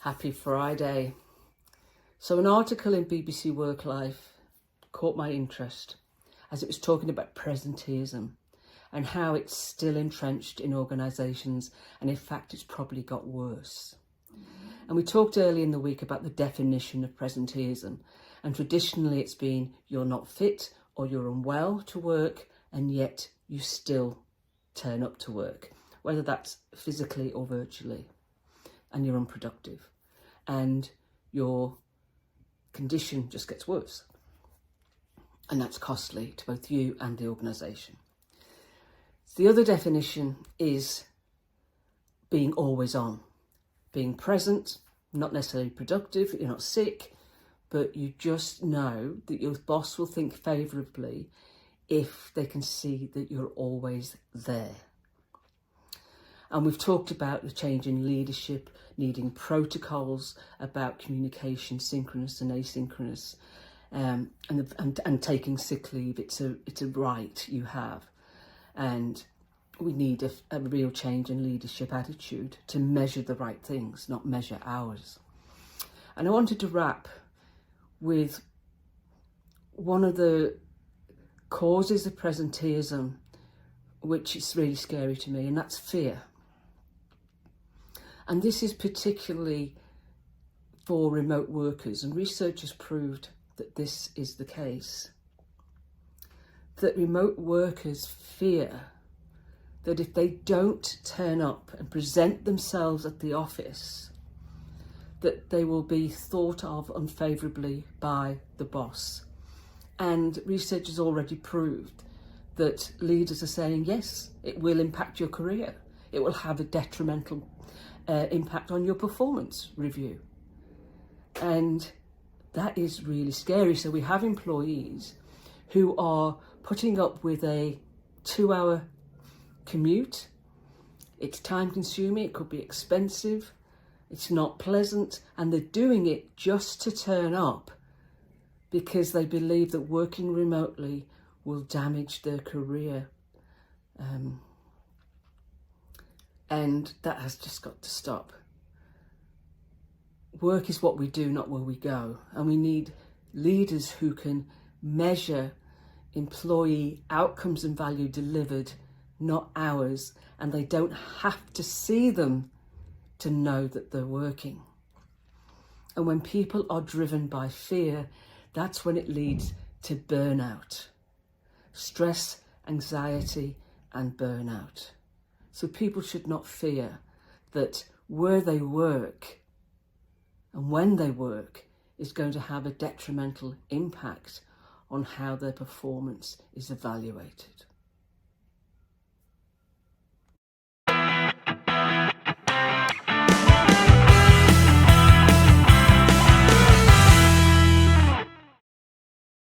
Happy Friday. So an article in BBC Work Life caught my interest as it was talking about presenteeism and how it's still entrenched in organisations, and in fact it's probably got worse. And we talked earlier in the week about the definition of presenteeism, and traditionally it's been you're not fit or you're unwell to work and yet you still turn up to work, whether that's physically or virtually, and you're unproductive and your condition just gets worse, and that's costly to both you and the organisation. The other definition is being always on, being present, not necessarily productive, you're not sick, but you just know that your boss will think favourably if they can see that you're always there. And we've talked about the change in leadership, needing protocols about communication, synchronous and asynchronous, and taking sick leave. It's a right you have. And we need a real change in leadership attitude to measure the right things, not measure hours. And I wanted to wrap with one of the causes of presenteeism, which is really scary to me, and that's fear. And this is particularly for remote workers, and research has proved that this is the case. That remote workers fear that if they don't turn up and present themselves at the office, that they will be thought of unfavourably by the boss. And research has already proved that leaders are saying, yes, it will impact your career. It will have a detrimental impact on your performance review. And that is really scary. So we have employees who are putting up with a 2-hour commute. It's time consuming, it could be expensive, it's not pleasant, and they're doing it just to turn up because they believe that working remotely will damage their career. And that has just got to stop. Work is what we do, not where we go. And we need leaders who can measure employee outcomes and value delivered, not hours. And they don't have to see them to know that they're working. And when people are driven by fear, that's when it leads to burnout, stress, anxiety, and burnout. So people should not fear that where they work and when they work is going to have a detrimental impact on how their performance is evaluated.